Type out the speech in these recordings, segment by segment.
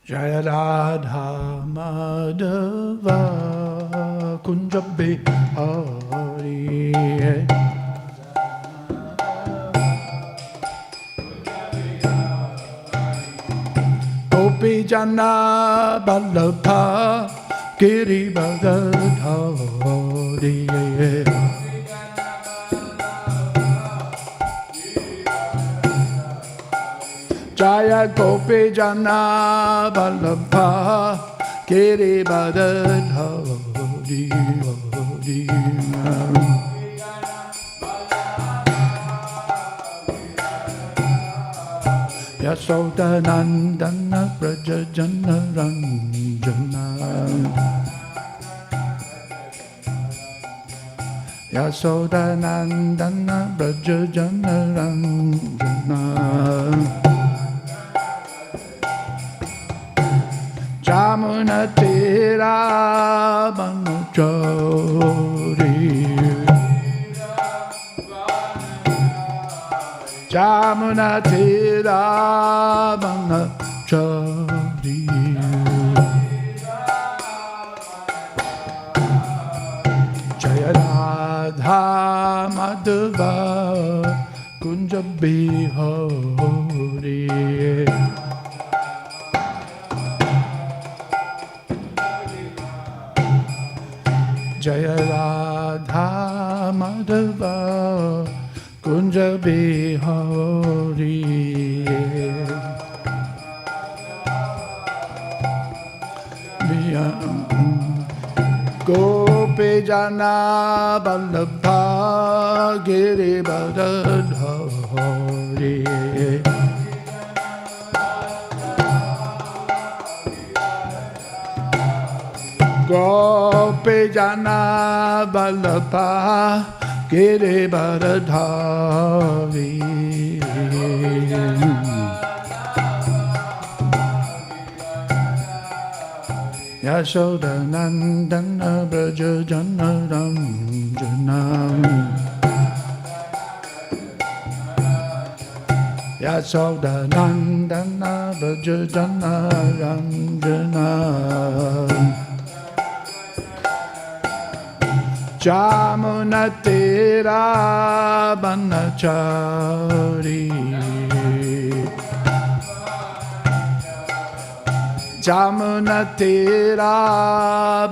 Jaya Radha Madhava Kunja Bihari Gopi Jana Vallabha Girivardhari Jaya Gopi Jana Vallabha Girivardhari Yasoda Nandana Braja Jana Ranjana Yasoda Nandana Braja Jana Ranjana Jamuna Tira Banachari Jamuna Tira Banachari Jaya Radha Madhava Kunja Bihari Jaya Radha Madhava Kunja Bihari Gopi Jana Vallabha Girivardhari Gopi Jana Vallabha Girivardhari Yasoda Nandana Braja Jana Ranjana Yasoda Nandana Braja Jana Ranjana Jamuna Tira Banachari Jamuna Tira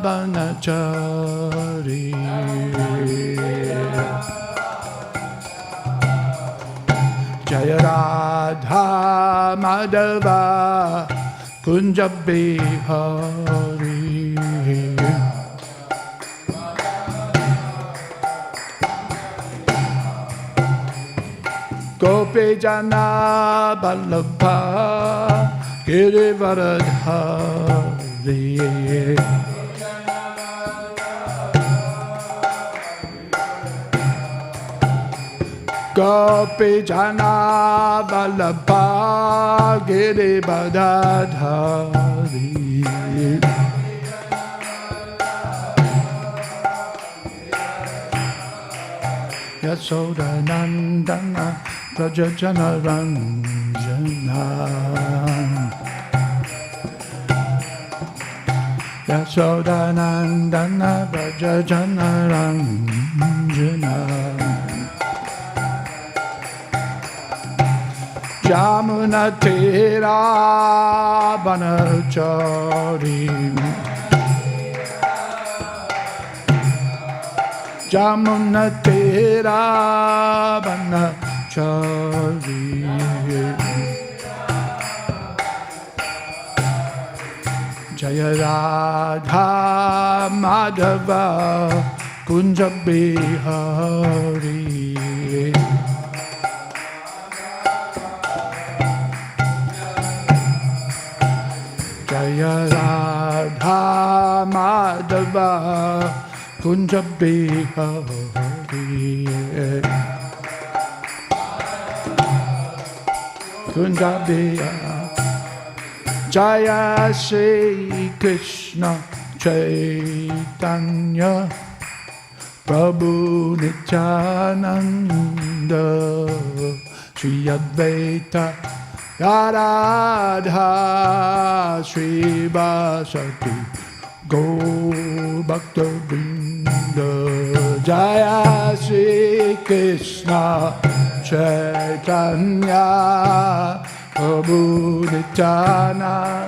Banachari Jaya Radha Madhava Kunja Bihari Gopi Jana Vallabha Girivardhari Gopi Jana Vallabha Girivardhari Yasoda Nandana Braja Jana Ranjana Yasoda Nandana Braja Jana Ranjana Jamuna Tira Banachari Jamuna Tira Banachari Jaya Radha Madhava Kunja Bihari Jaya Radha Madhava Kunja Bihari Kunja Bihari Jaya Shri Krishna Chaitanya Prabhu Nityananda Shri Advaita Radha Shri Vasati Gaur Bhaktivedanta Jaya Shri Krishna Chaitanya Prabhu Nityananda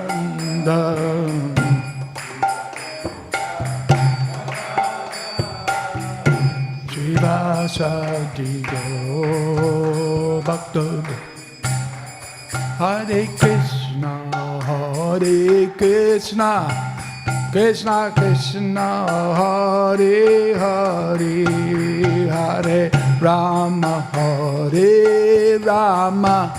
Shri Vasati Gaur Bhaktivedanta Hare Krishna, Krishna Krishna, Hare Hare, Hare Rama, Hare Rama,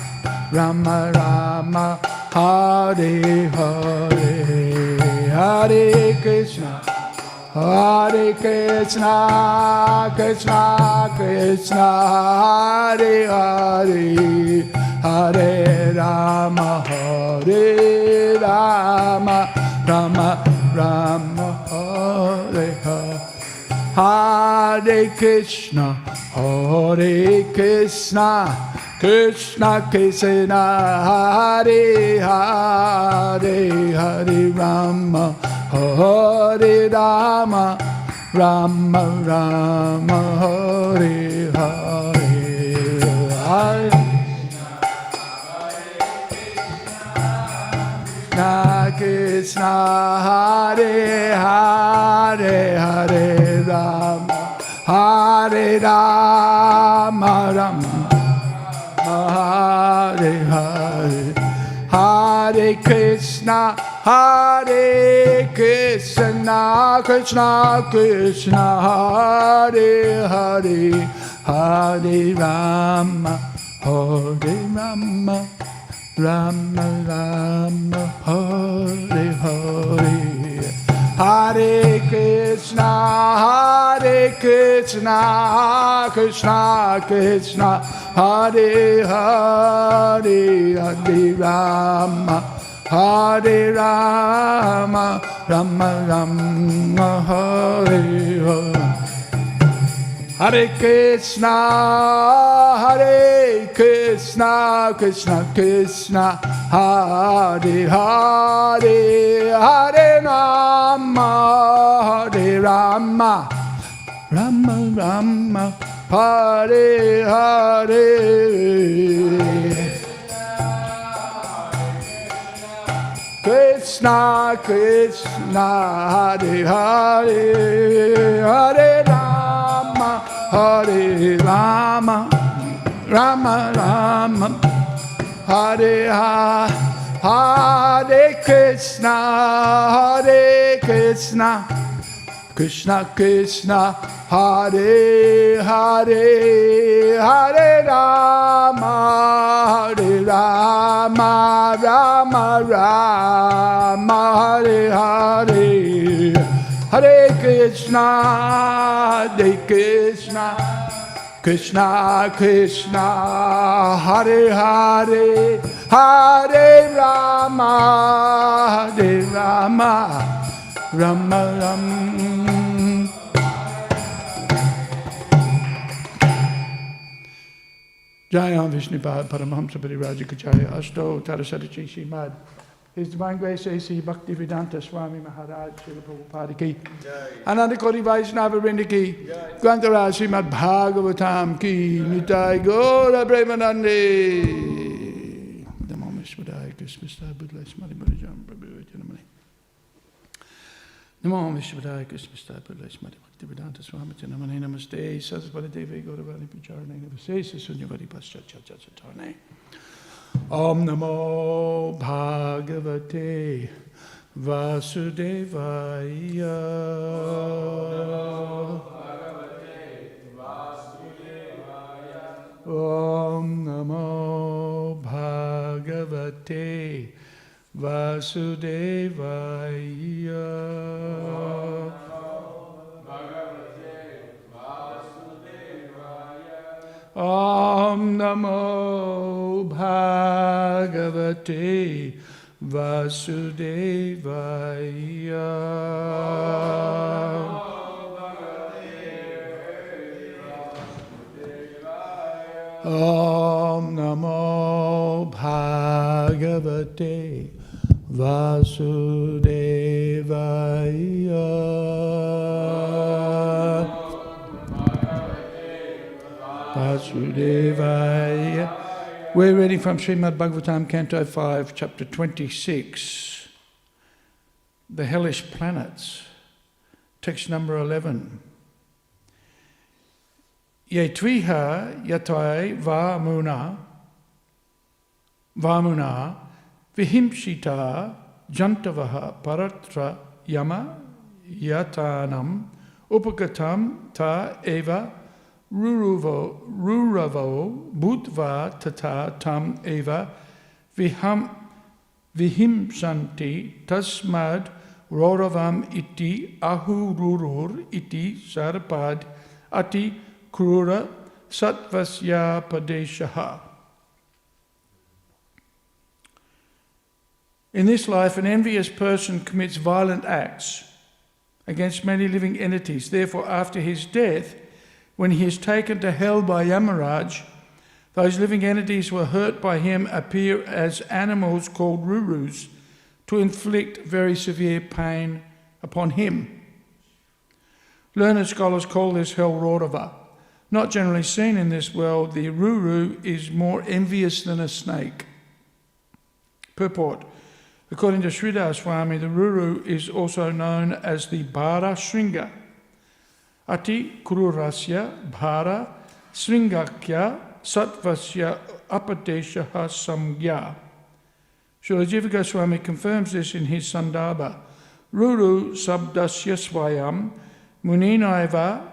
Rama Rama, Hare Hare, Hare Krishna, Krishna Krishna, Hare Hare, Hare Rama, Hare Rama, Rama Rama, Hare Hare, Hare Krishna, Krishna Krishna, Hare Hare, Hare Rama, Hare Rama, Rama Rama, Hare Hare, Hare Krishna, Hare Hare, Hare Rama, Hare Rama, Rama Hare Hare, Hare Krishna, Krishna Krishna, Hare Hare, Hare Rama, Hare Rama, Rama Rama, Hare Hare, Hare Krishna, Krishna Krishna, Hare Hare, Hare Rama, Hare Rama, Rama Rama, Hare Hare, Hare Krishna, Krishna Krishna, Hare Hare, Hare Rama, Hare Rama, Rama Rama, Hare Hare, Krishna Krishna, Hare Hare, Hare Rama, Hare Rama, Rama Rama, Hare Hare, Hare Krishna, Krishna Krishna, Hare Hare, Hare Rama, Hare Rama, Rama Rama, Hare Hare, Hare Krishna, Krishna Krishna, Hare Hare, Hare Rama, Hare Rama, Rama Rama. Jayam Vishnupad Paramahamsa Parivrajakacharya Ashto Tarasadachi Śrīmad. His Divine Grace A.C. Bhaktivedanta Swami Maharaj Srila Prabhupada ki, Ananda Koti Vaishnava Vrinda ki, Grantaraj Śrīmad Bhāgavatam ki, Nitai Gaura Premanande. Namo Vishwadaya Krishna Buddha Smari Bharijam Prabhu Janamani. Namo Vishwadaya Krishna Buddha Smari Bhaktivedanta Swami Janamani. Namaste Saraswati Devi Gauravani Picharane Navasesa Sunyavari Paschacharane. Om Namo Bhagavate Vasudevaya. Om Namo Bhagavate Vasudevaya. Om Namo Bhagavate Vasudevaya. Om Namo Bhagavate Vasudevaya. Vasudevaya. We're reading from Śrīmad Bhāgavatam, Canto 5, Chapter 26, The Hellish Planets, text number 11. Ye tviha yatai vamuna vihimshita jantavaha paratra yama yatanam upagatam ta eva ruravo budva tata tam eva vihimsanti tasmad roravam iti ahururur iti sarpad ati krura satvasya padeshaha. In this life, an envious person commits violent acts against many living entities. Therefore, after his death, when he is taken to hell by Yamaraj, those living entities who are hurt by him appear as animals called rurus to inflict very severe pain upon him. Learned scholars call this hell Rodava. Not generally seen in this world, the ruru is more envious than a snake. Purport. According to Sridhar Swami, the ruru is also known as the Bhara Shringa. Ati Kururasya Bhara Sringakya Satvasya Apadeshaha Samgya. Srila Jiva Goswami confirms this in his Sandarbha. Ruru Sabdasya Swayam Muninaiva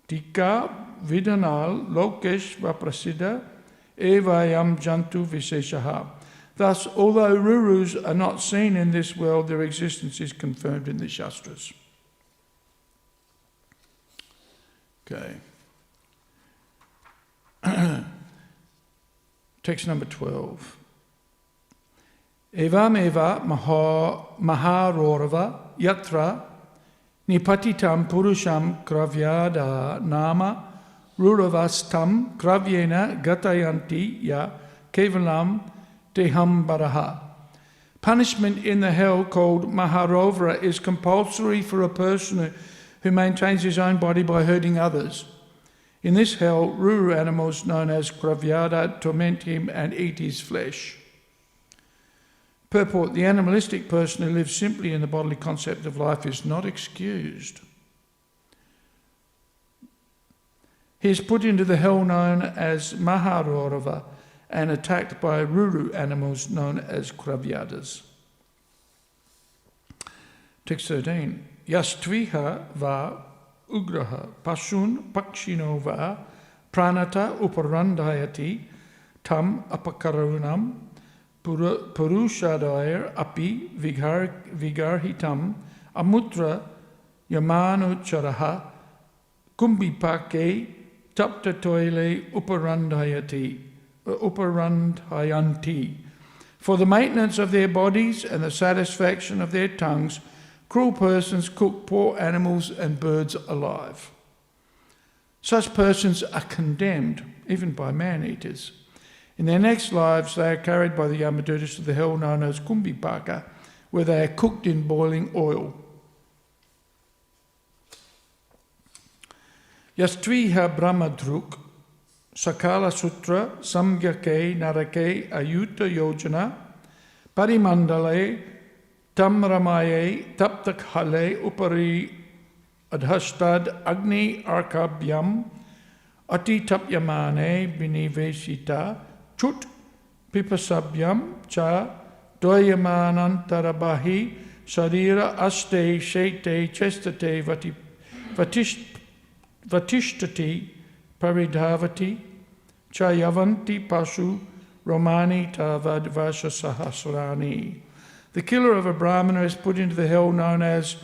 Tika Vidanal Lokesh Vaprasiddha Evayam Jantu Viseshaha. Thus, although rurus are not seen in this world, their existence is confirmed in the Shastras. Okay. Text number 12. Evam eva maharorava yatra nipatitam purusham kravyada nama ruravastam kravyena gatayanti ya kevalam dehambaraha. Punishment in the hell called Maharovra is compulsory for a person who maintains his own body by hurting others. In this hell, ruru animals known as Kravyada torment him and eat his flesh. Purport: the animalistic person who lives simply in the bodily concept of life is not excused. He is put into the hell known as Maharorava and attacked by ruru animals known as Kravyadas. Text 13. Yastviha va ugraha pasun pakshino va pranata uparandayati tam apakarunam purushadair api vigarhitam amutra yamanucharaha kumbipake taptatoile uparandhayanti. For the maintenance of their bodies and the satisfaction of their tongues, cruel persons cook poor animals and birds alive. Such persons are condemned, even by man-eaters. In their next lives, they are carried by the Yamadutas to the hell known as Kumbhipaka, where they are cooked in boiling oil. Yastviha Brahmadruk Sakala Sutra Samgyake Narake Ayuta Yojana Parimandale Tamramaye Taptakhale Upari Adhastad Agni Arkabhyam Ati Tapyamane Biniveshita Chut Pipasabhyam Cha Doyamanantarabahi Sarira Aste Shete Chestate Vatishtati Paridhavati Chayavanti Pasu Romani Tavad Vasha Sahasrani. The killer of a Brahmana is put into the hell known as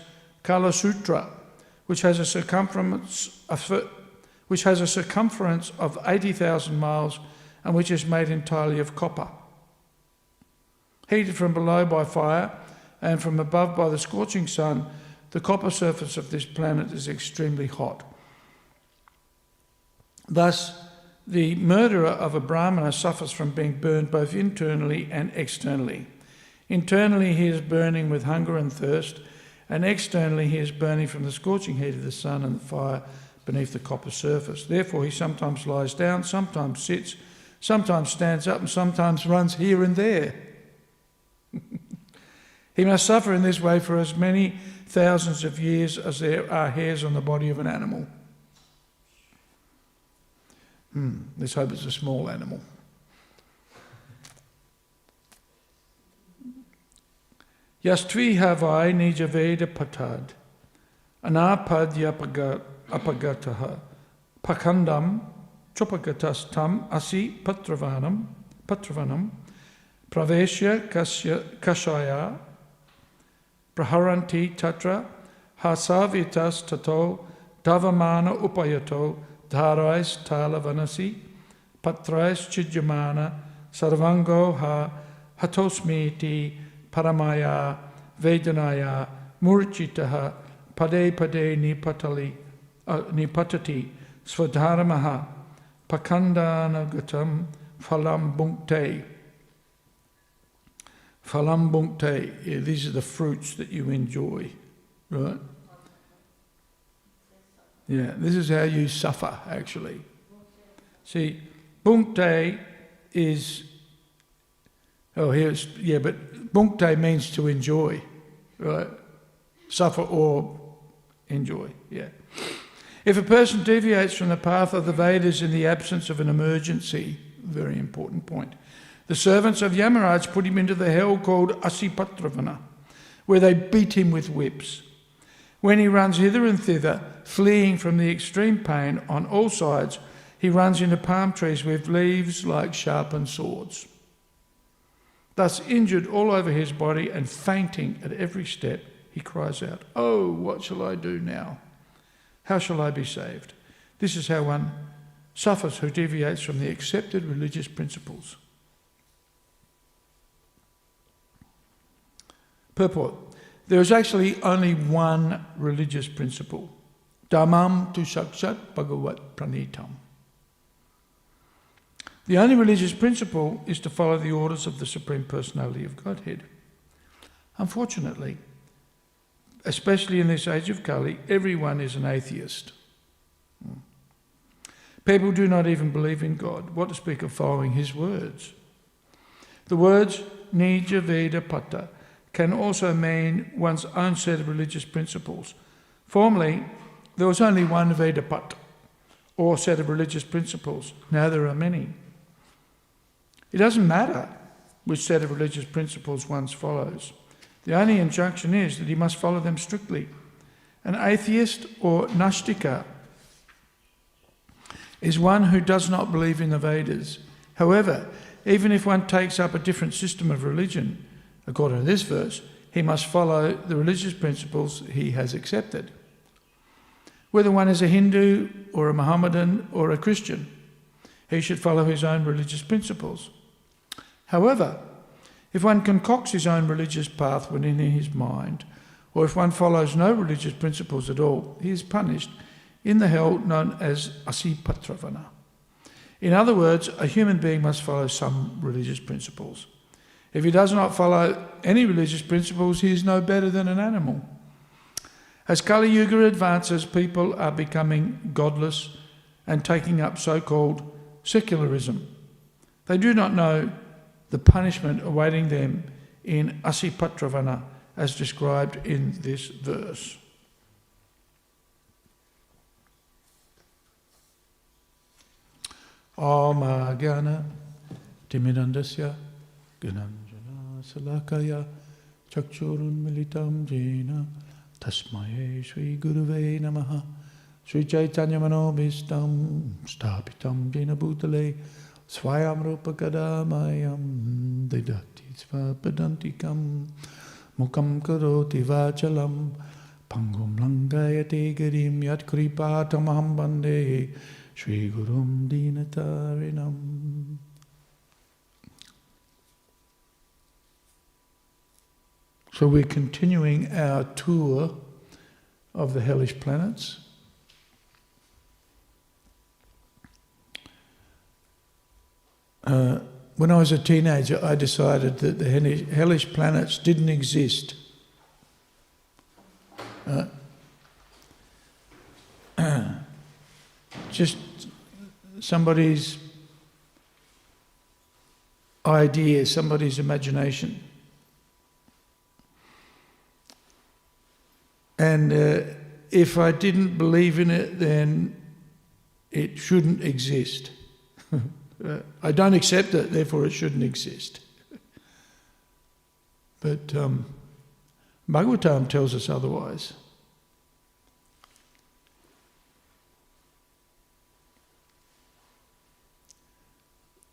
Kalasutra, which has a circumference of 80,000 miles and which is made entirely of copper. Heated from below by fire and from above by the scorching sun, the copper surface of this planet is extremely hot. Thus, the murderer of a Brahmana suffers from being burned both internally and externally. Internally he is burning with hunger and thirst, and externally he is burning from the scorching heat of the sun and the fire beneath the copper surface. Therefore he sometimes lies down, sometimes sits, sometimes stands up, and sometimes runs here and there. He must suffer in this way for as many thousands of years as there are hairs on the body of an animal. Let's hope it's a small animal. Yastvi havai nija veda patad, anapadya apagataha, pakandam chopagatastam asi patravanam, praveshya kashaya, praharanti tatra, hasavitas tato, davamana upayato, dharais talavanasi, patrais chijamana, sarvango hatosmiti, paramaya, vedanaya, murchitaha, pade nipatati, svadharamaha, pakandanagatam, phalam bhunkte. Phalam bhunkte, these are the fruits that you enjoy, right? Yeah, this is how you suffer, actually. See, bhunkte is, but bhunkte means to enjoy, right? Suffer or enjoy, yeah. If a person deviates from the path of the Vedas in the absence of an emergency, very important point, the servants of Yamaraj put him into the hell called Asipatravana, where they beat him with whips. When he runs hither and thither, fleeing from the extreme pain on all sides, he runs into palm trees with leaves like sharpened swords. Thus injured all over his body and fainting at every step, he cries out, "Oh, what shall I do now? How shall I be saved?" This is how one suffers who deviates from the accepted religious principles. Purport. There is actually only one religious principle. Dhammam tu sakshat bhagavat pranitam. The only religious principle is to follow the orders of the Supreme Personality of Godhead. Unfortunately, especially in this age of Kali, everyone is an atheist. People do not even believe in God. What to speak of following his words? The words Nija Veda Pata can also mean one's own set of religious principles. Formerly, there was only one Veda Pata, or set of religious principles. Now there are many. It doesn't matter which set of religious principles one follows. The only injunction is that he must follow them strictly. An atheist or Nashtika is one who does not believe in the Vedas. However, even if one takes up a different system of religion, according to this verse, he must follow the religious principles he has accepted. Whether one is a Hindu or a Mohammedan or a Christian, he should follow his own religious principles. However, if one concocts his own religious path within his mind, or if one follows no religious principles at all, he is punished in the hell known as Asipatravana. In other words, a human being must follow some religious principles. If he does not follow any religious principles, he is no better than an animal. As Kali Yuga advances, people are becoming godless and taking up so-called secularism. They do not know the punishment awaiting them in Asipatravana as described in this verse. Oma Gyana Timidandasya Gyananjana Salakaya Chakshurun Militam Jena Tasmaye Sri Guruve Namaha Sri Chaitanya Manobhistam Stapitam Jena Bhutale Swayam Rupa Kadamayam Didati Svapadantikam Mukam Karoti Vachalam Pangum Langayate Garim Yat Kripatamaham Bande Shri Gurum Dinatarinam. So we're continuing our tour of the hellish planets. when I was a teenager, I decided that the hellish planets didn't exist. Just somebody's idea, somebody's imagination. And if I didn't believe in it, then it shouldn't exist. I don't accept it, therefore it shouldn't exist. But Bhagavatam tells us otherwise.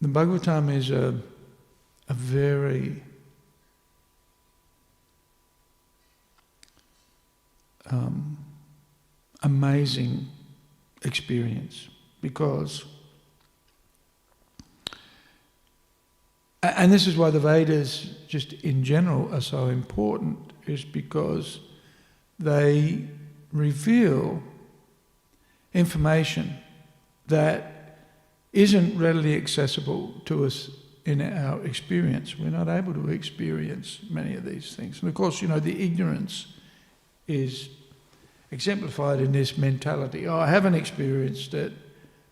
The Bhagavatam is a very amazing experience, because, and this is why the Vedas just in general are so important, is because they reveal information that isn't readily accessible to us in our experience. We're not able to experience many of these things. And of course, the ignorance is exemplified in this mentality. Oh, I haven't experienced it,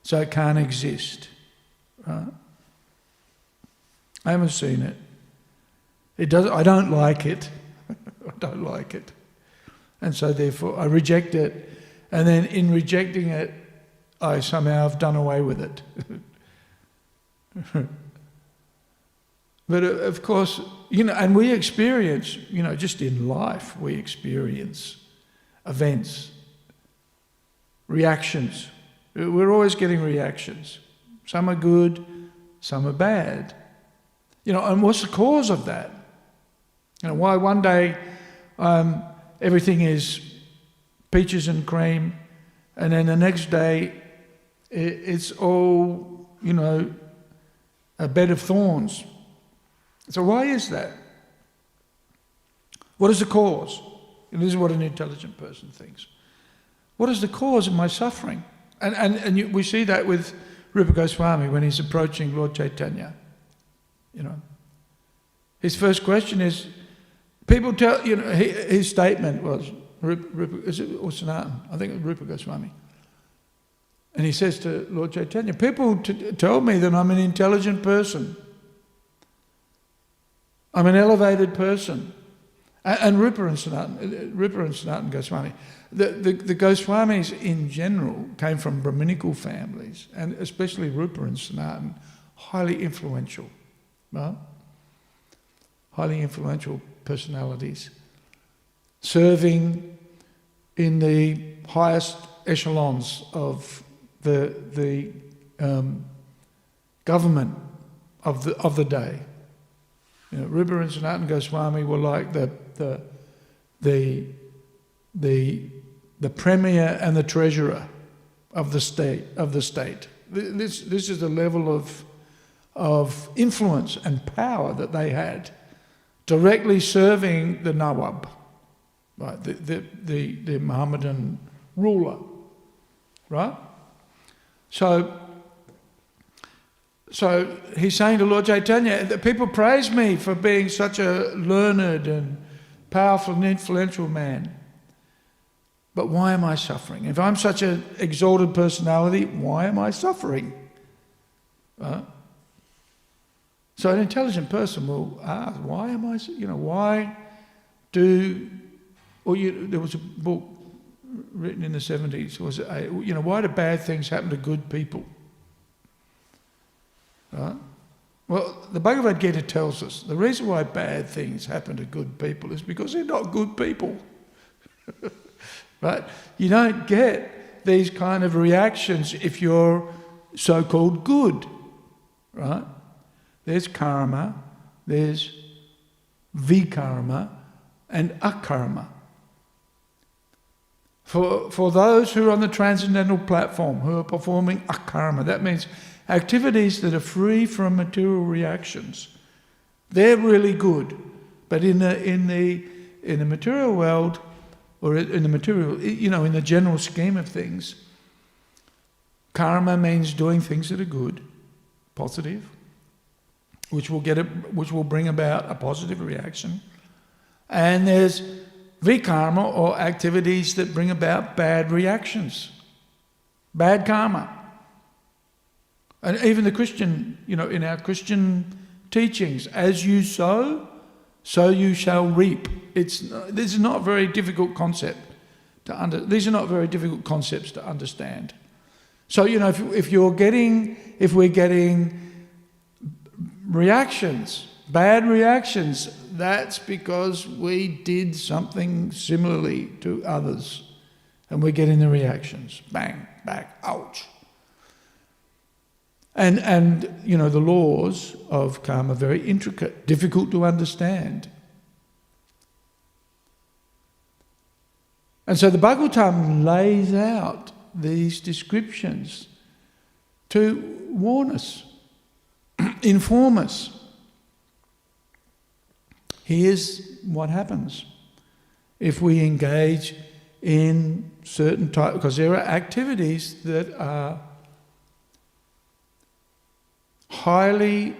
so it can't exist. Right? I haven't seen it. I don't like it. I don't like it. And so therefore I reject it. And then in rejecting it, I somehow have done away with it. But of course, and we experience, just in life, we experience events, reactions. We're always getting reactions. Some are good, some are bad. And what's the cause of that? Why one day everything is peaches and cream, and then the next day it's all, a bed of thorns. So why is that? What is the cause? And this is what an intelligent person thinks. What is the cause of my suffering? And we see that with Rupa Goswami when he's approaching Lord Chaitanya. His first question is, people tell, his statement was, Rupa, is it or Sanatan? I think it was Rupa Goswami. And he says to Lord Chaitanya, people tell me that I'm an intelligent person. I'm an elevated person. And Rupa and Sanatan Goswami. The Goswamis in general came from Brahminical families, and especially Rupa and Sanatan, highly influential. Right? Highly influential personalities, serving in the highest echelons of the government of the day. Rupa and Sanatan Goswami were like the premier and the treasurer of the state. This is the level of influence and power that they had, directly serving the Nawab, right? The Mohammedan ruler, right? So he's saying to Lord Chaitanya, that people praise me for being such a learned and powerful and influential man. But why am I suffering? If I'm such an exalted personality, why am I suffering? Right? So an intelligent person will ask, why am I, there was a book written in the 70s, why do bad things happen to good people? Right? Well, the Bhagavad Gita tells us the reason why bad things happen to good people is because they're not good people. Right? You don't get these kind of reactions if you're so-called good. Right? There's karma, there's vikarma, and akarma. For those who are on the transcendental platform, who are performing akarma, that means activities that are free from material reactions. They're really good, but in the material world, or in the material, in the general scheme of things, karma means doing things that are good, positive, which will bring about a positive reaction. And there's vikarma, or activities that bring about bad reactions, bad karma. And even the Christian, in our Christian teachings, as you sow, so you shall reap. This is not a very difficult concept these are not very difficult concepts to understand. So, if we're getting reactions, bad reactions, that's because we did something similarly to others. And we're getting the reactions. Bang, back, ouch. And the laws of karma are very intricate, difficult to understand. And so the Bhagavatam lays out these descriptions to warn us, inform us. Here's what happens if we engage in certain type, because there are activities that are highly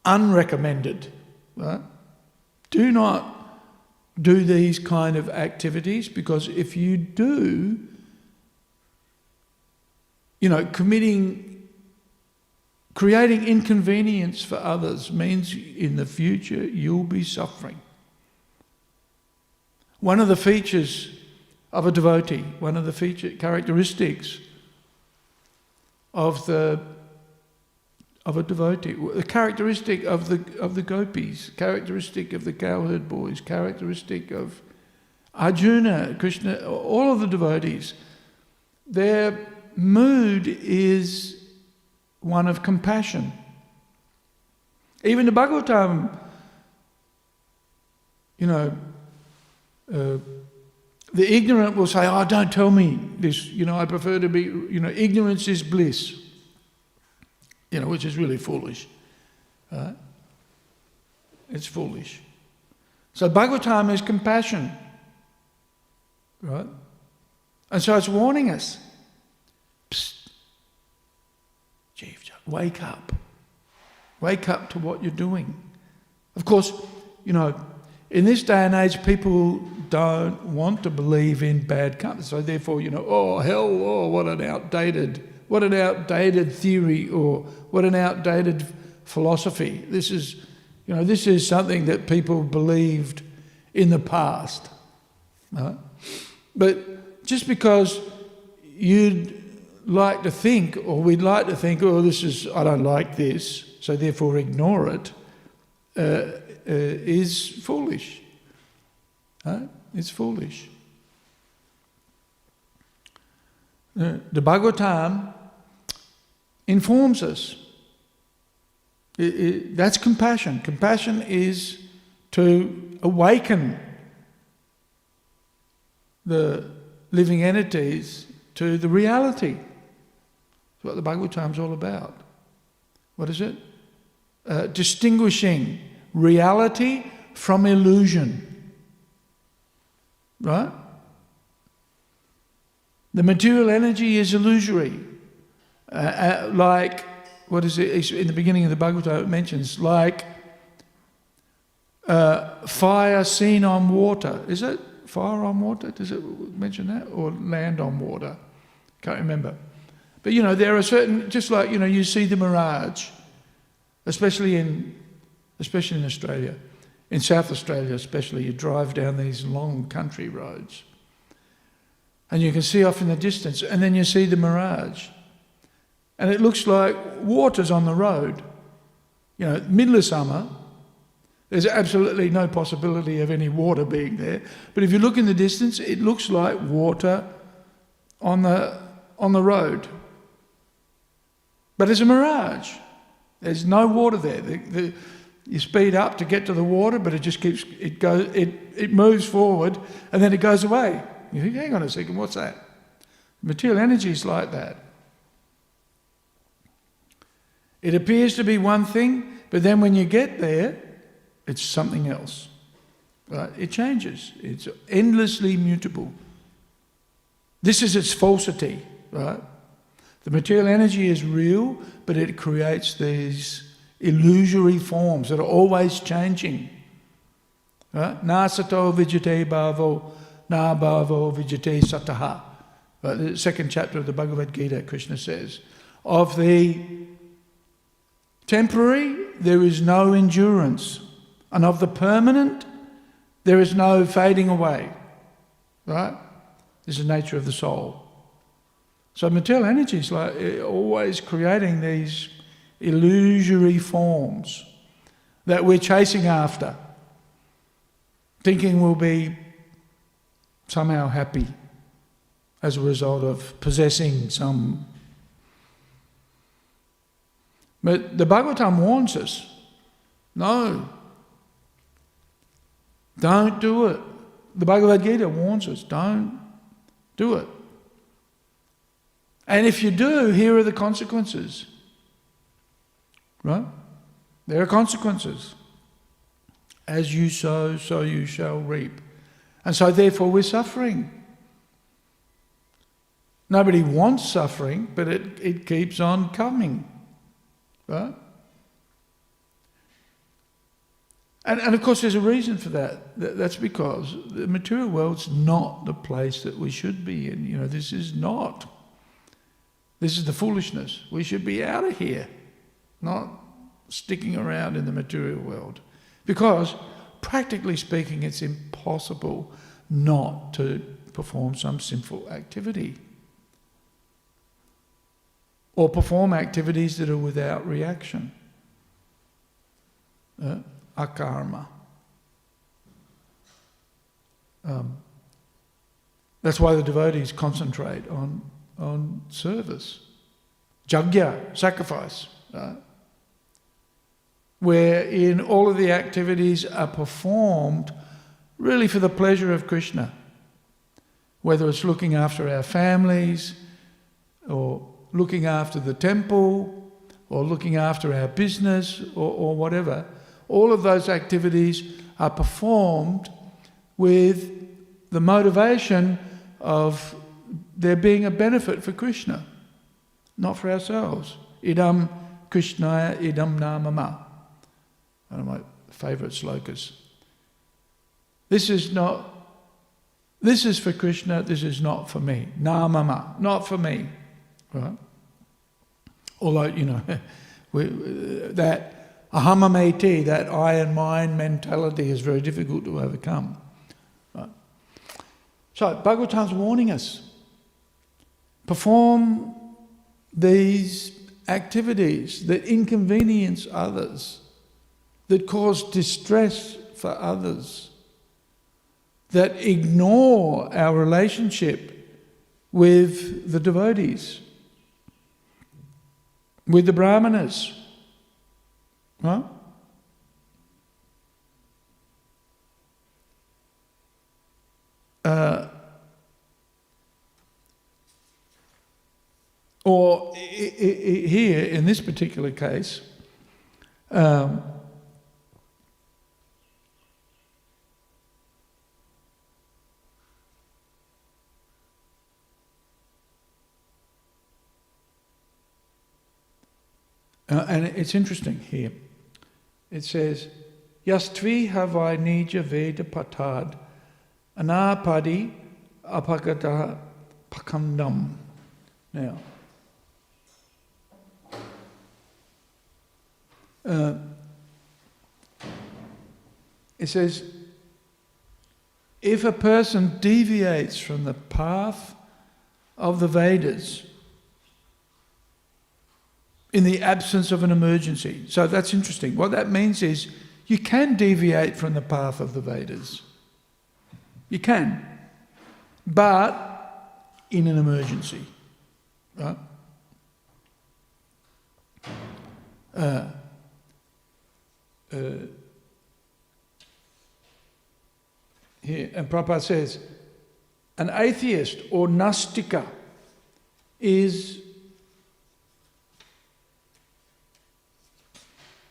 unrecommended. Right? Do not do these kind of activities, because if you do, creating inconvenience for others means in the future you'll be suffering. One of the features of a devotee, one of the characteristics of a devotee, the characteristic of the gopis, characteristic of the cowherd boys, characteristic of Arjuna, Krishna, all of the devotees, their mood is one of compassion. Even the Bhagavatam, the ignorant will say, "Oh, don't tell me this. I prefer to be. Ignorance is bliss." Which is really foolish. Right? It's foolish. So Bhagavatam is compassion. Right? And so it's warning us. Psst. Wake up. Wake up to what you're doing. Of course, in this day and age, people don't want to believe in bad karma. So therefore, oh, hell, oh, what an outdated theory, or what an outdated philosophy. This is something that people believed in the past. Right? But just because you'd like to think, or we'd like to think, I don't like this, so therefore ignore it, is foolish. Right? It's foolish. The Bhagavatam informs us. That's compassion. Compassion is to awaken the living entities to the reality. That's what the Bhagavatam's all about. What is it? Distinguishing reality from illusion. Right? The material energy is illusory. Like, what is it? In the beginning of the Bhagavatam it mentions, like fire seen on water. Is it fire on water? Does it mention that? Or land on water? Can't remember. But there are certain, just like, you see the mirage, especially in Australia. In South Australia especially, you drive down these long country roads. And you can see off in the distance, and then you see the mirage. And it looks like water's on the road. Middle of summer, there's absolutely no possibility of any water being there. But if you look in the distance, it looks like water on the road. But it's a mirage. There's no water there. You speed up to get to the water, but it moves forward, and then it goes away. You think, hang on a second, what's that? Material energy is like that. It appears to be one thing, but then when you get there, it's something else. Right? It changes. It's endlessly mutable. This is its falsity, right? The material energy is real, but it creates these illusory forms that are always changing. Right? Na sato vijate bhavo, na bhavo vijate sataha. Right? The second chapter of the Bhagavad Gita, Krishna says, of the temporary, there is no endurance. And of the permanent, there is no fading away. Right? This is the nature of the soul. So material energy is like always creating these illusory forms that we're chasing after, thinking we'll be somehow happy as a result of possessing some. But the Bhagavatam warns us, no, don't do it. The Bhagavad Gita warns us, don't do it. And if you do, here are the consequences. Right? There are consequences. As you sow, so you shall reap. And so therefore we're suffering. Nobody wants suffering, but it keeps on coming. Right? And of course there's a reason for that. That's because the material world's not the place that we should be in. You know, this is not. This is the foolishness. We should be out of here, not sticking around in the material world. Because, practically speaking, it's impossible not to perform some sinful activity. Or perform activities that are without reaction. Akarma. That's why the devotees concentrate on service. Jagya, sacrifice. Wherein all of the activities are performed really for the pleasure of Krishna. Whether it's looking after our families, or looking after the temple, or looking after our business, or whatever. All of those activities are performed with the motivation of there being a benefit for Krishna, not for ourselves. Idam Krishnaya idam namama. One of my favourite slokas. This is for Krishna, this is not for me. Namama, not for me. Right? Although, you know, that ahamameti, that I and mine mentality is very difficult to overcome. Right? So, Bhagavatam's warning us. Perform these activities that inconvenience others, that cause distress for others, that ignore our relationship with the devotees, with the brahmanas. Right? Or here, in this particular case, and it's interesting here. It says, Yastvi havai nija veda patad, anapadi apagata pakandam. Now, it says, if a person deviates from the path of the Vedas in the absence of an emergency. So that's interesting. What that means is you can deviate from the path of the Vedas. You can. But in an emergency. Right? Here, and Prabhupada says, an atheist or nastika is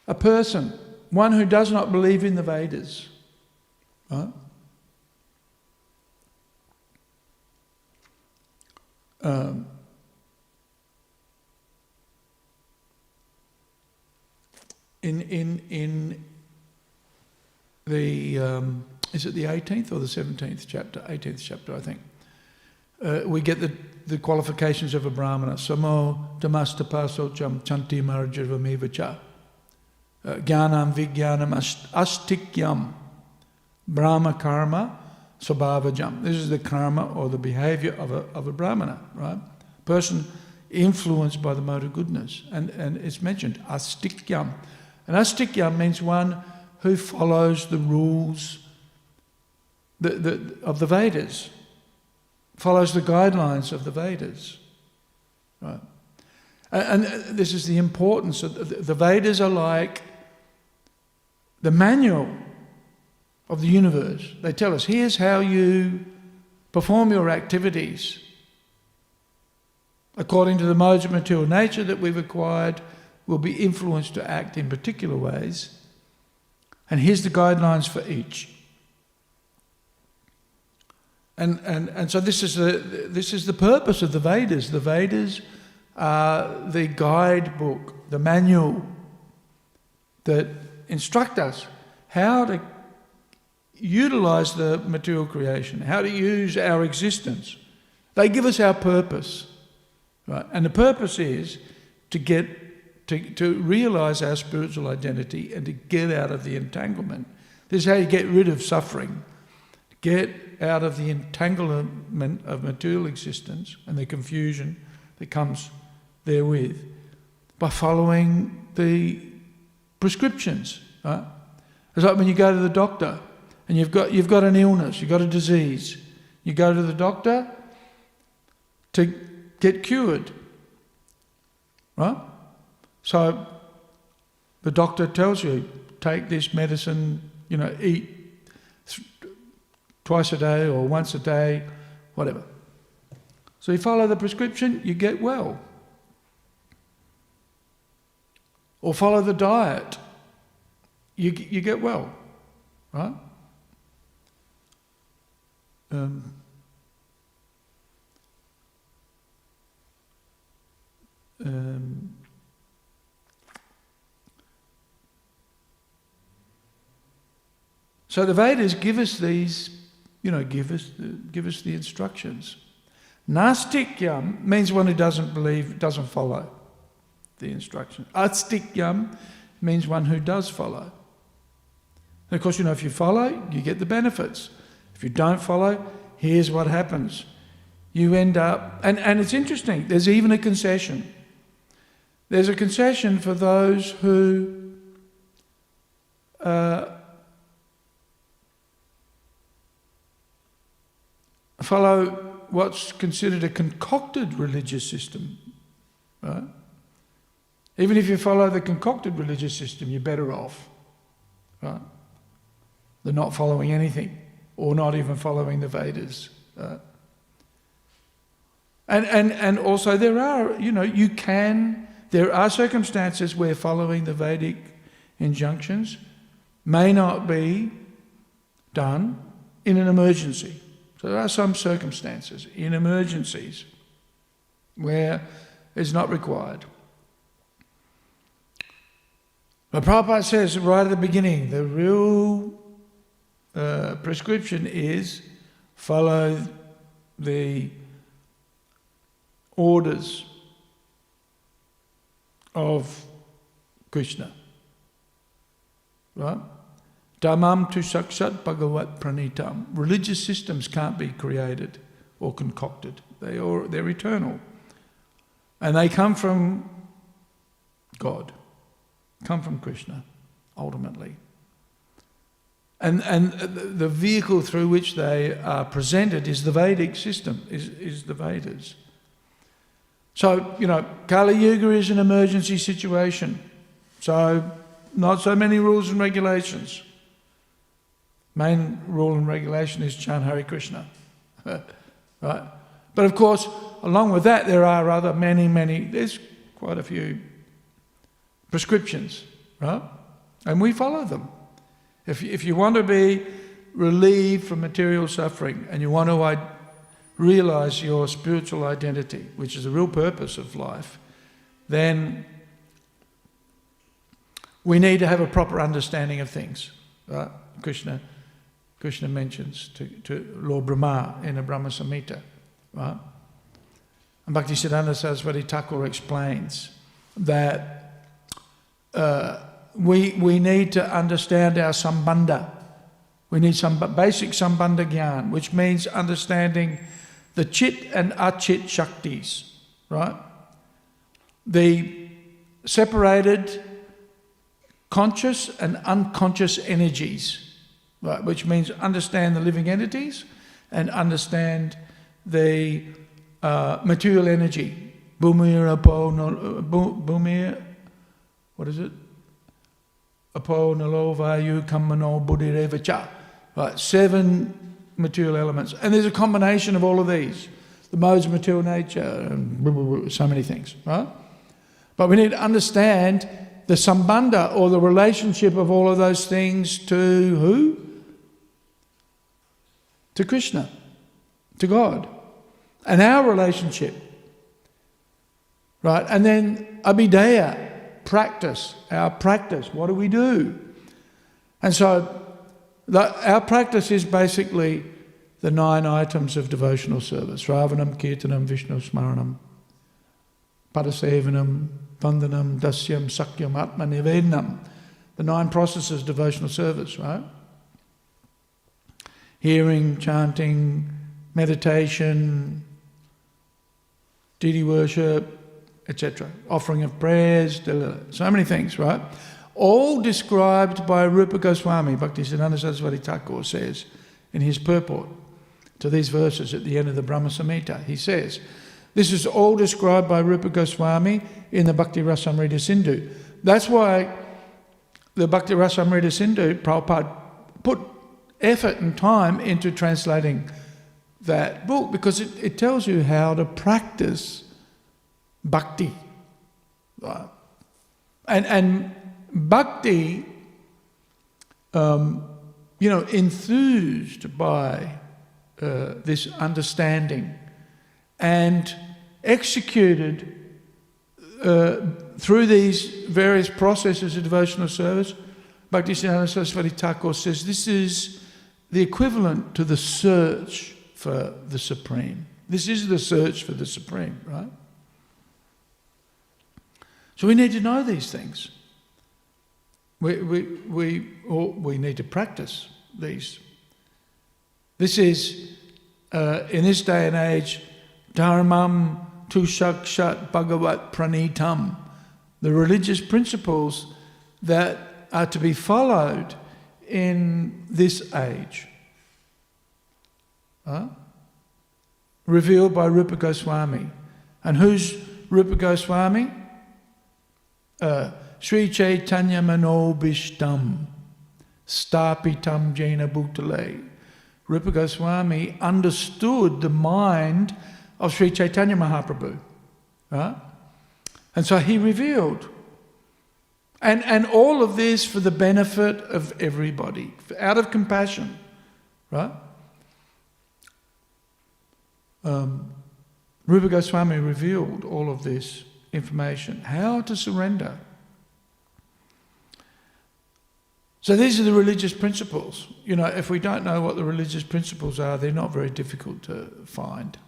a person, one who does not believe in the Vedas. Right? in the is it the 18th or the 17th chapter? 18th chapter, I think. We get the qualifications of a brahmana. Samo dhammastapaso cham chanti marjavamevacha. Jnanam vijnanam astikyam brahma karma svabhavajam. This is the karma or the behavior of a brahmana, right? Person influenced by the mode of goodness. And it's mentioned, astikyam. And astikyam means one who follows the rules of the Vedas, follows the guidelines of the Vedas, right? And this is the importance of the Vedas are like the manual of the universe. They tell us, here's how you perform your activities according to the modes of material nature that we've acquired. Will be influenced to act in particular ways, and here's the guidelines for each. And so this is the purpose of the Vedas. The Vedas are the guidebook, the manual that instruct us how to utilize the material creation, how to use our existence. They give us our purpose, right? And the purpose is to realize our spiritual identity and to get out of the entanglement. This is how you get rid of suffering. Get out of the entanglement of material existence and the confusion that comes therewith by following the prescriptions, right? It's like when you go to the doctor and you've got an illness, you've got a disease. You go to the doctor to get cured, right? So the doctor tells you, take this medicine, eat twice a day or once a day, whatever. So you follow the prescription, you get well. Or follow the diet, you get well, right? So the Vedas give us these, give us the instructions. Nastikyam means one who doesn't believe, doesn't follow the instructions. Astikyam means one who does follow. And of course, if you follow, you get the benefits. If you don't follow, here's what happens. You end up, and it's interesting, there's even a concession. There's a concession for those who follow what's considered a concocted religious system, right? Even if you follow the concocted religious system, you're better off, right, than not following anything or not even following the Vedas. Right? And also there are, there are circumstances where following the Vedic injunctions may not be done in an emergency. So there are some circumstances in emergencies where it's not required. But Prabhupada says right at the beginning, the real prescription is follow the orders of Krishna. Right? Dhammam tu sakshat bhagavat pranitam. Religious systems can't be created or concocted. They're eternal. And they come from God, come from Krishna, ultimately. And the vehicle through which they are presented is the Vedic system, is the Vedas. So, Kali Yuga is an emergency situation. So, not so many rules and regulations. Main rule and regulation is chant Hare Krishna. Right? But of course, along with that, there are other there's quite a few prescriptions, right? And we follow them. If you want to be relieved from material suffering and you want to realize your spiritual identity, which is the real purpose of life, then we need to have a proper understanding of things. Right? Krishna mentions to Lord Brahma in the Brahma Samhita. Right? And Bhaktisiddhanta Saraswati Thakur explains that we need to understand our sambandha. We need some basic sambandha gyan, which means understanding the chit and achit shaktis, right? The separated conscious and unconscious energies, right? Which means understand the living entities and understand the material energy. Bhumir, what is it? Apo, Nalo, Vayu, Kammano, Buddhireva Cha. Right, 7 material elements. And there's a combination of all of these. The modes of material nature and so many things, right? But we need to understand the sambandha, or the relationship of all of those things to who? To Krishna, to God. And our relationship. Right? And then abhideya, practice, our practice. What do we do? And so our practice is basically the 9 items of devotional service. Ravanam, Kirtanam, Vishnu Smaranam, Padasevanam, Vandanam, Dasyam, Sakyam, Atma Nivedanam. The 9 processes of devotional service, right? Hearing, chanting, meditation, deity worship, etc. Offering of prayers, so many things, right? All described by Rupa Goswami. Bhaktisiddhanta Saraswati Thakur says in his purport to these verses at the end of the Brahma Samhita, he says, this is all described by Rupa Goswami in the Bhakti Rasamrita Sindhu. That's why the Bhakti Rasamrita Sindhu, Prabhupada put effort and time into translating that book, because it tells you how to practice bhakti. Right? And bhakti, enthused by this understanding and executed through these various processes of devotional service, Bhaktisiddhanta Saraswati Thakur says this is the equivalent to the search for the Supreme. This is the search for the Supreme, right? So we need to know these things. We need to practice these. This is, in this day and age, Dharmam tu shakshat bhagavat pranitam, the religious principles that are to be followed in this age. Revealed by Rupa Goswami. And who's Rupa Goswami? Sri Chaitanya Manobishtam Stapitam Jaina Bhutale. Rupa Goswami understood the mind of Sri Chaitanya Mahaprabhu. Right? And so he revealed. And all of this for the benefit of everybody, out of compassion. Right? Rupa Goswami revealed all of this information. How to surrender. So these are the religious principles. You know, if we don't know what the religious principles are, they're not very difficult to find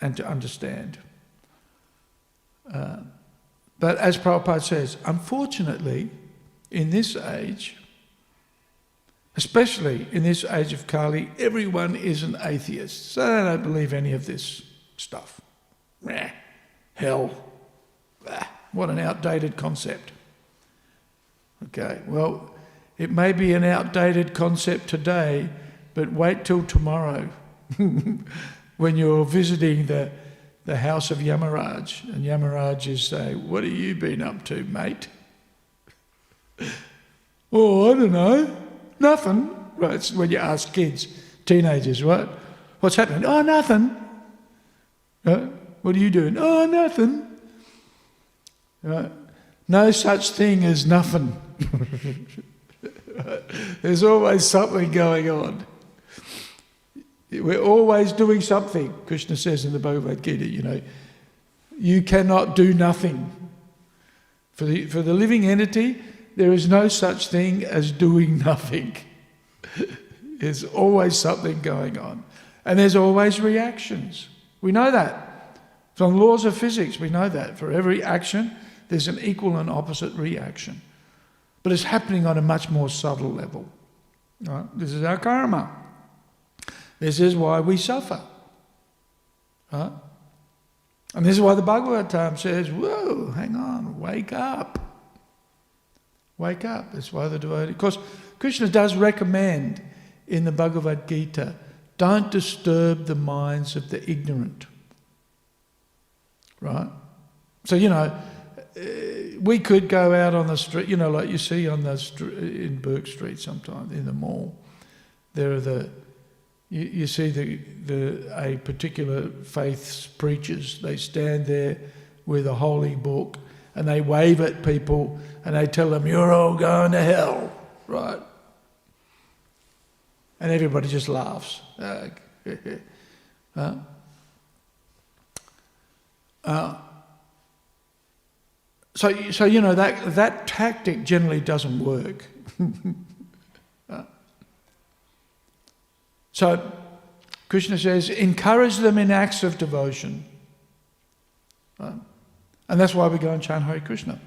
and to understand. But as Prabhupada says, unfortunately, in this age, especially in this age of Kali, everyone is an atheist. So they don't believe any of this stuff. Hell. What an outdated concept. Okay, well, it may be an outdated concept today, but wait till tomorrow when you're visiting the house of Yamaraj, and Yamaraj is saying, what have you been up to, mate? Oh, I don't know. Nothing. Right, it's when you ask kids, teenagers, right? What's happening? Oh, nothing. Right? What are you doing? Oh, nothing. Right? No such thing as nothing. There's always something going on. We're always doing something. Krishna says in the Bhagavad Gita, you know, you cannot do nothing. For the living entity, there is no such thing as doing nothing. There's always something going on. And there's always reactions. We know that. From laws of physics, we know that. For every action, there's an equal and opposite reaction. But it's happening on a much more subtle level. Right? This is our karma. This is why we suffer. Right? And this is why the Bhagavatam says, whoa, hang on, wake up. Wake up. That's why the devotee... Because Krishna does recommend in the Bhagavad Gita, don't disturb the minds of the ignorant. Right? So, we could go out on the street, like you see on in Burke Street sometimes, in the mall. There are you see a particular faith's preachers. They stand there with a holy book and they wave at people and they tell them, you're all going to hell, right? And everybody just laughs. So that tactic generally doesn't work. So Krishna says, encourage them in acts of devotion. And that's why we go and chant Hare Krishna.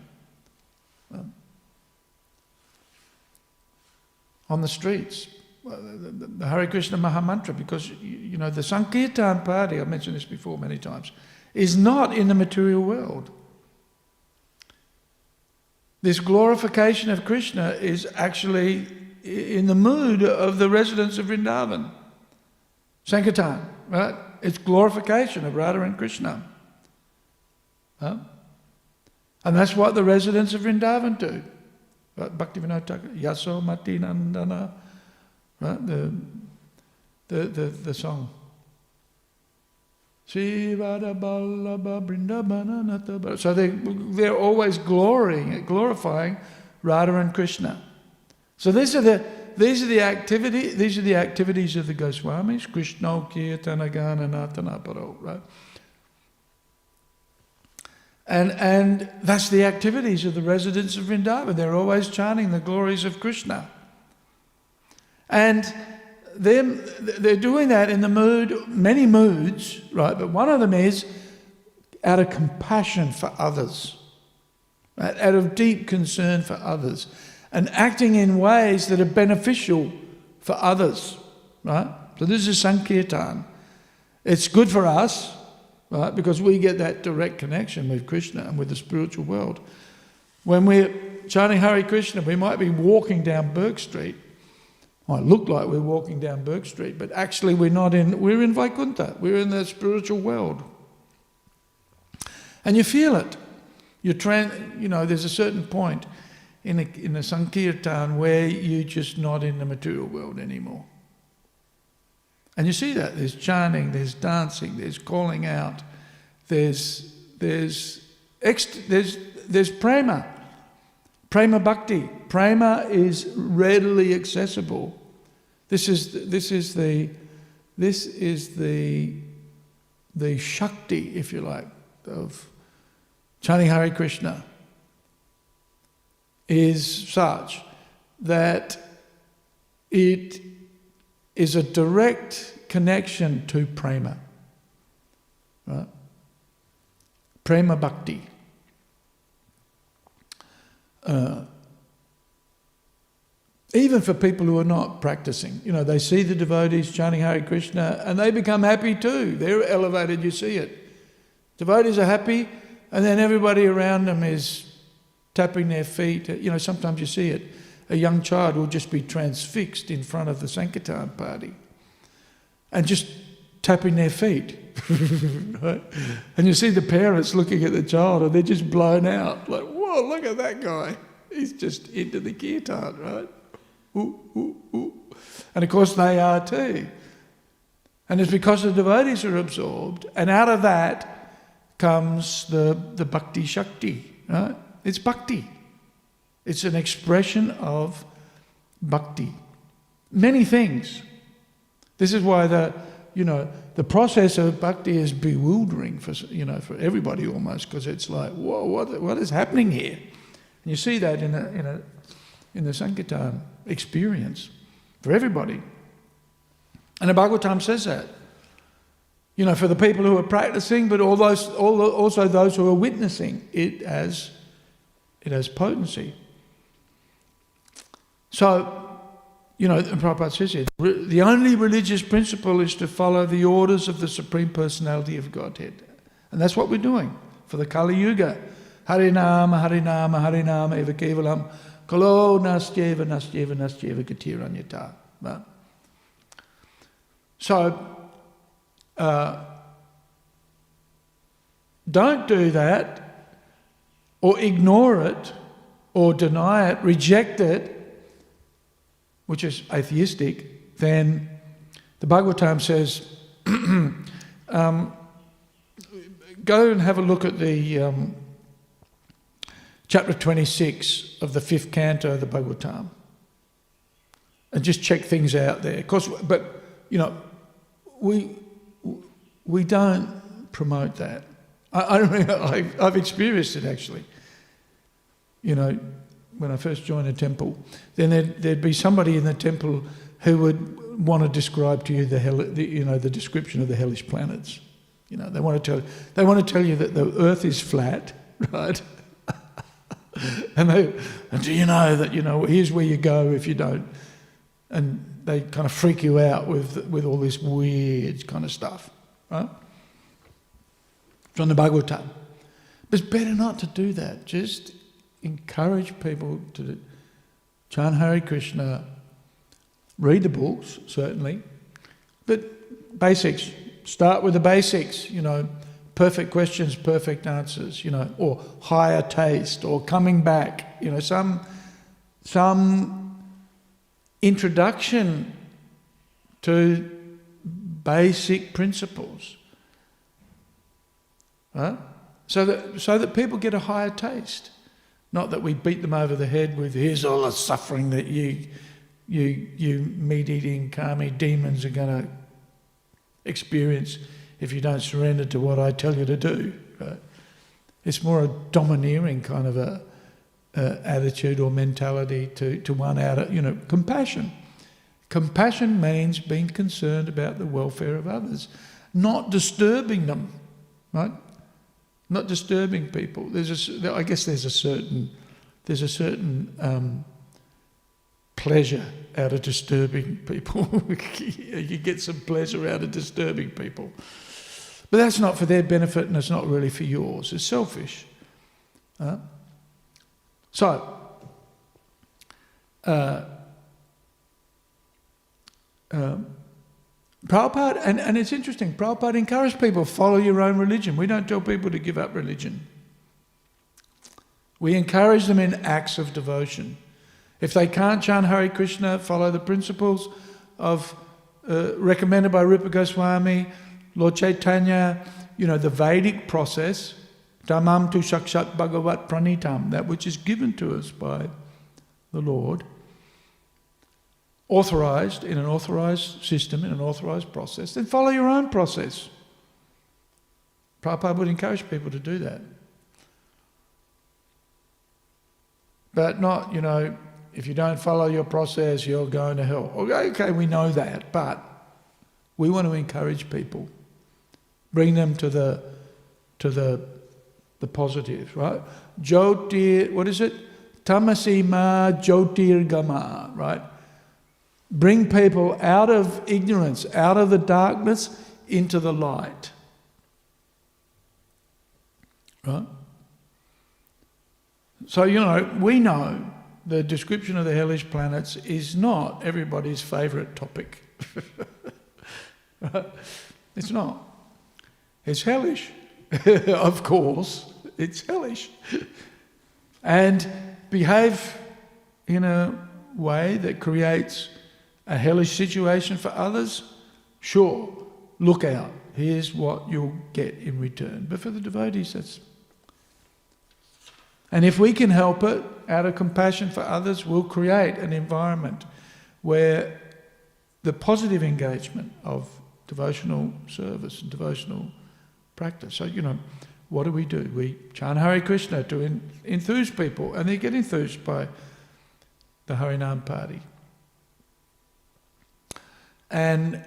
On the streets. The Hare Krishna Mahamantra, because, the Sankirtan party, I've mentioned this before many times, is not in the material world. This glorification of Krishna is actually in the mood of the residents of Vrindavan. Sankirtan, right? It's glorification of Radha and Krishna. Huh? And that's what the residents of Vrindavan do. Right? Bhaktivedanta, Yaso Mati Nandana, right? The song. So they're always glorifying Radha and Krishna. So these are the activities of the Goswamis, Krishna Kirtana Gana Natana Paro, right? And that's the activities of the residents of Vrindavan. They're always chanting the glories of Krishna. And they're doing that in the mood, many moods, right? But one of them is out of compassion for others, right? Out of deep concern for others, and acting in ways that are beneficial for others, right? So this is Sankirtan. It's good for us, right? Because we get that direct connection with Krishna and with the spiritual world. When we're chanting Hare Krishna, we might be walking down Burke Street. Might look like we're walking down Burke Street, but actually we're in Vaikuntha. We're in the spiritual world. And you feel it. There's a certain point in a Sankirtan where you're just not in the material world anymore. And you see that. There's chanting, there's dancing, there's calling out, there's prema. Prema bhakti. Prema is readily accessible. This is the Shakti, if you like, of chanting Hare Krishna, is such that it is a direct connection to prema, right? Prema bhakti. Even for people who are not practicing, they see the devotees chanting Hare Krishna and they become happy too. They're elevated, you see it. Devotees are happy and then everybody around them is tapping their feet. Sometimes you see it. A young child will just be transfixed in front of the Sankirtan party and just tapping their feet. Right? And you see the parents looking at the child and they're just blown out. Like, whoa, look at that guy. He's just into the kirtan, right? Ooh, ooh, ooh. And of course they are too. And it's because the devotees are absorbed, and out of that comes the bhakti shakti, right? It's bhakti. It's an expression of bhakti. Many things. This is why the process of bhakti is bewildering for everybody almost, because it's like, whoa, what is happening here? And you see that in the Sankirtan experience for everybody. And the Bhagavatam says that. You know, for the people who are practicing, but also those who are witnessing, it has potency. So, you know, Prabhupada says here, the only religious principle is to follow the orders of the Supreme Personality of Godhead. And that's what we're doing for the Kali Yuga. Hare Nama, Hare Nama, Hare Nama, Eva Kevalam, Kalo Nastyeva, Nastyeva, Nastyeva, Gatiranyata. Right? So, don't do that, or ignore it, or deny it, reject it, which is atheistic. Then the Bhagavatam says, go and have a look at the chapter 26 of the 5th canto of the Bhagavatam, and just check things out there. But you know, we don't promote that. I've experienced it actually. You know, when I first joined a temple, then there'd be somebody in the temple who would want to describe to you the description of the hellish planets. You know, they want to tell you that the Earth is flat, right? and do you know that, you know, here's where you go if you don't, and they kind of freak you out with all this weird kind of stuff, right? From the Bhagavatam. But it's better not to do that. Just encourage people to chant Hare Krishna, read the books, certainly, but basics. Start with the basics, you know, perfect questions, perfect answers, you know, or higher taste, or coming back, you know, some introduction to basic principles, right? So that people get a higher taste. Not that we beat them over the head with, here's all the suffering that you meat-eating kami demons are going to experience if you don't surrender to what I tell you to do. Right? It's more a domineering kind of a attitude or mentality to one out of, you know, compassion. Compassion means being concerned about the welfare of others, not disturbing them, right? Not disturbing people. I guess there's a certain pleasure out of disturbing people. You get some pleasure out of disturbing people, but that's not for their benefit, and it's not really for yours. It's selfish. Prabhupada, and it's interesting, Prabhupada encouraged people, follow your own religion. We don't tell people to give up religion. We encourage them in acts of devotion. If they can't chant Hare Krishna, follow the principles of recommended by Rupa Goswami, Lord Chaitanya, you know, the Vedic process, Dhammam tu Sakshat Bhagavat Pranitam, that which is given to us by the Lord, authorised in an authorised system, in an authorised process, then follow your own process. Prabhupada would encourage people to do that. But not, you know, if you don't follow your process, you're going to hell. Okay, we know that, but we want to encourage people, bring them to the positives, right? Jyotir, what is it? Tamasima Jyotirgama, right? Bring people out of ignorance, out of the darkness, into the light. Right? So, you know, we know the description of the hellish planets is not everybody's favourite topic. Right? It's not. It's hellish. Of course, it's hellish. And behave in a way that creates a hellish situation for others, sure, look out. Here's what you'll get in return. But for the devotees, that's... And if we can help it, out of compassion for others, we'll create an environment where the positive engagement of devotional service and devotional practice. So, you know, what do? We chant Hare Krishna to enthuse people, and they get enthused by the Harinam party. And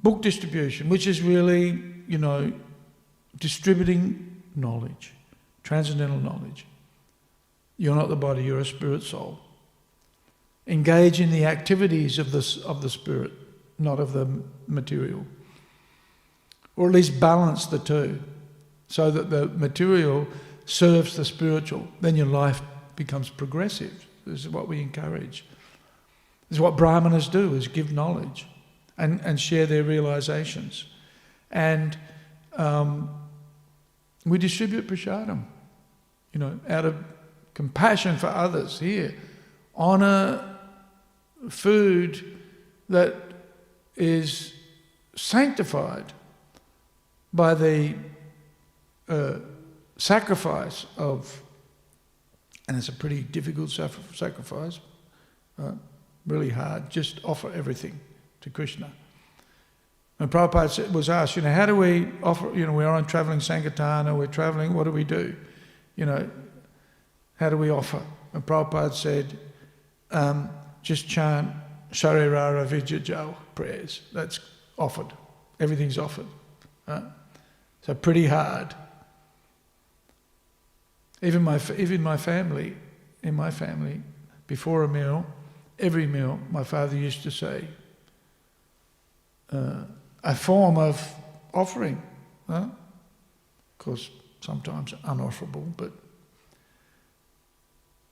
book distribution, which is really, distributing knowledge, transcendental knowledge. You're not the body, you're a spirit soul. Engage in the activities of the spirit, not of the material. Or at least balance the two, so that the material serves the spiritual. Then your life becomes progressive. This is what we encourage. This is what brahmanas do, is give knowledge and share their realizations. And we distribute prasadam, out of compassion for others. Here, honour food that is sanctified by the sacrifice of, and it's a pretty difficult sacrifice, really hard, just offer everything to Krishna. And Prabhupada was asked, how do we offer, we're on travelling Sankirtana, we're travelling, what do we do? How do we offer? And Prabhupada said, just chant Sharirara Vijajal prayers. That's offered. Everything's offered. So pretty hard. Even in my family, before a meal, every meal, my father used to say, a form of offering. Of course, sometimes unofferable, but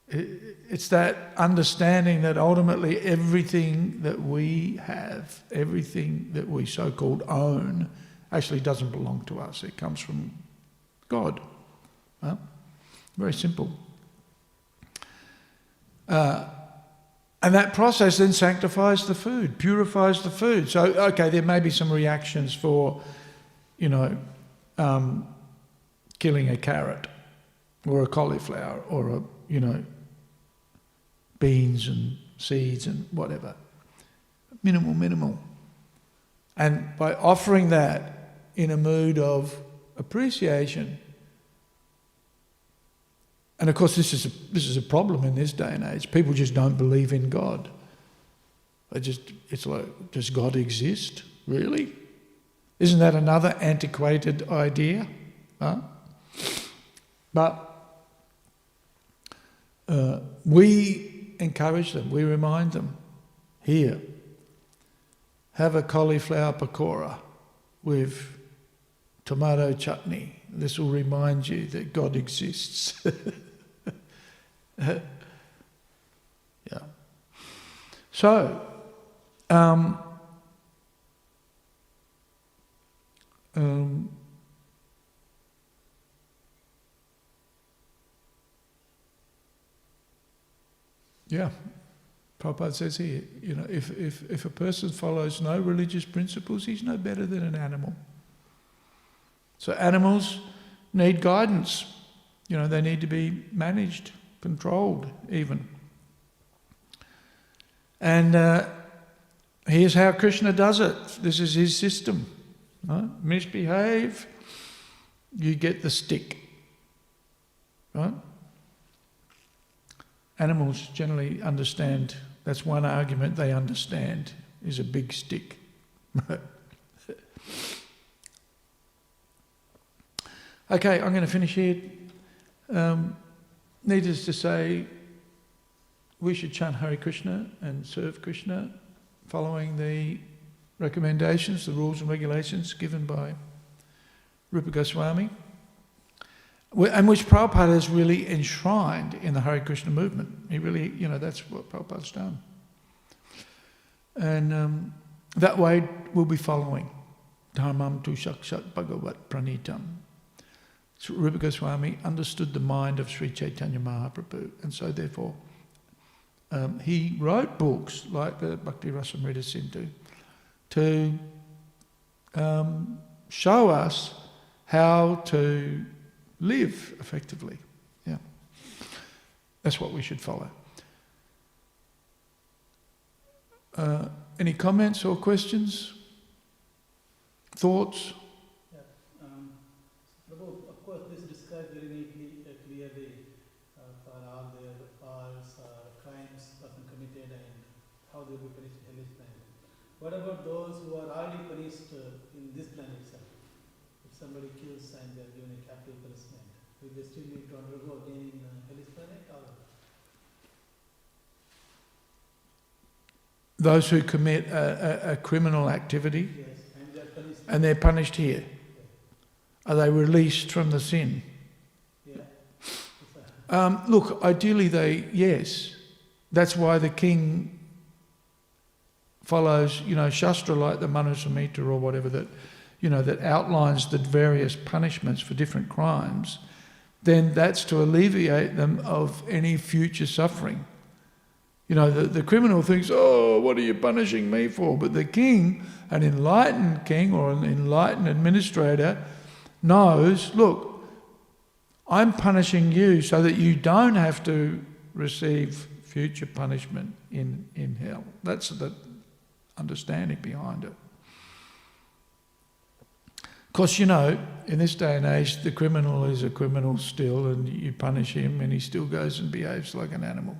it's that understanding that ultimately everything that we have, everything that we so-called own, actually doesn't belong to us. It comes from God. Very simple. And that process then sanctifies the food, purifies the food. So, okay, there may be some reactions for, killing a carrot or a cauliflower or beans and seeds and whatever. Minimal. And by offering that in a mood of appreciation, and of course this is a problem in this day and age. People just don't believe in God. It's like, does God exist? Really? Isn't that another antiquated idea? But we encourage them, we remind them, here, have a cauliflower pakora with tomato chutney. This will remind you that God exists. Yeah. So, yeah, Prabhupada says here, if a person follows no religious principles, he's no better than an animal. So animals need guidance. They need to be managed, controlled even. And here's how Krishna does it. This is his system. Right? Misbehave, you get the stick. Right? Animals generally understand, that's one argument they understand, is a big stick. Okay, I'm going to finish here. Needless to say, we should chant Hare Krishna and serve Krishna, following the recommendations, the rules and regulations given by Rupa Goswami, and which Prabhupada has really enshrined in the Hare Krishna movement. He really, that's what Prabhupada's done. And that way we'll be following. Dharmam tu sakshat bhagavat pranitam. So Rupa Goswami understood the mind of Sri Chaitanya Mahaprabhu, and so therefore he wrote books like the Bhakti Rasamrita Sindhu to show us how to live effectively. Yeah, that's what we should follow. Any comments or questions? Thoughts? Yeah, how they will be punished in this planet. What about those who are already punished in this planet itself? If somebody kills and they are given a capital punishment, will they still need to undergo again in this planet? Or those who commit a criminal activity, yes, and they are punished. and they're punished here. Are they released from the sin? Yeah. Look, ideally yes. That's why the king follows, Shastra like the Manusamhita or whatever that, that outlines the various punishments for different crimes. Then that's to alleviate them of any future suffering. The criminal thinks, oh, what are you punishing me for? But the king, an enlightened king or an enlightened administrator, knows, look, I'm punishing you so that you don't have to receive future punishment in hell. That's the understanding behind it. Of course, in this day and age, the criminal is a criminal still, and you punish him and he still goes and behaves like an animal.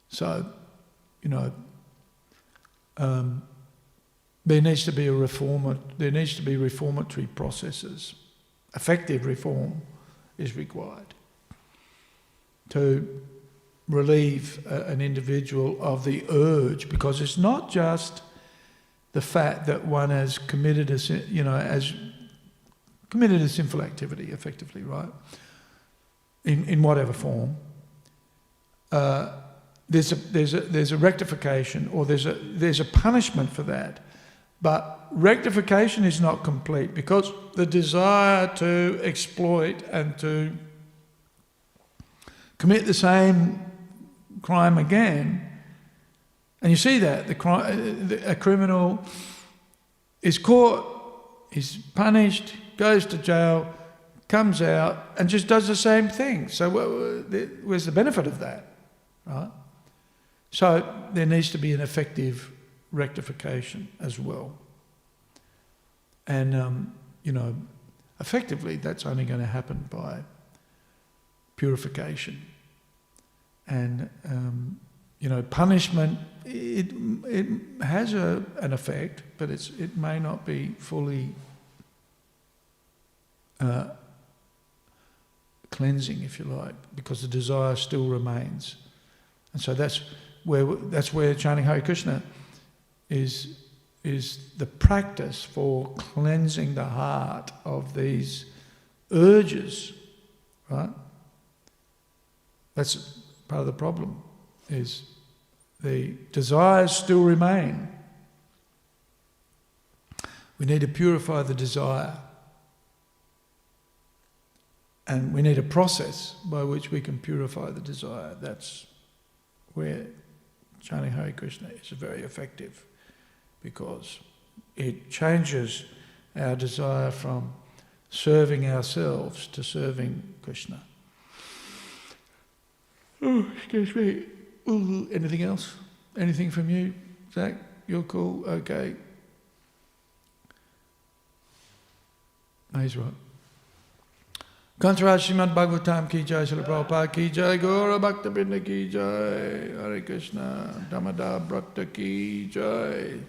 So, there needs to be reformatory processes. Effective reform is required to relieve an individual of the urge, because it's not just the fact that one has committed a sinful activity, effectively, right? In whatever form. There's a rectification, or there's a punishment for that, but rectification is not complete, because the desire to exploit and to commit the same crime again, and you see that a criminal is caught, he's punished, goes to jail, comes out, and just does the same thing. So where's the benefit of that, right? So there needs to be an effective rectification as well. And, effectively that's only going to happen by purification. And, punishment, it has an effect, but it may not be fully cleansing, if you like, because the desire still remains. And so that's where chanting Hare Krishna is the practice for cleansing the heart of these urges, right? That's part of the problem, is the desires still remain. We need to purify the desire. And we need a process by which we can purify the desire. That's where chanting Hare Krishna is very effective, because it changes our desire from serving ourselves to serving Krishna. Oh, excuse me. Ooh, anything else? Anything from you, Zach? You're cool? Okay. No, he's right. Kantaraj Śrīmad Bhāgavatam ki jai, Śrīla Prabhupada ki jai, Gaura Bhaktivedanta ki jai, Hare Krishna, Damodar Brata ki jai.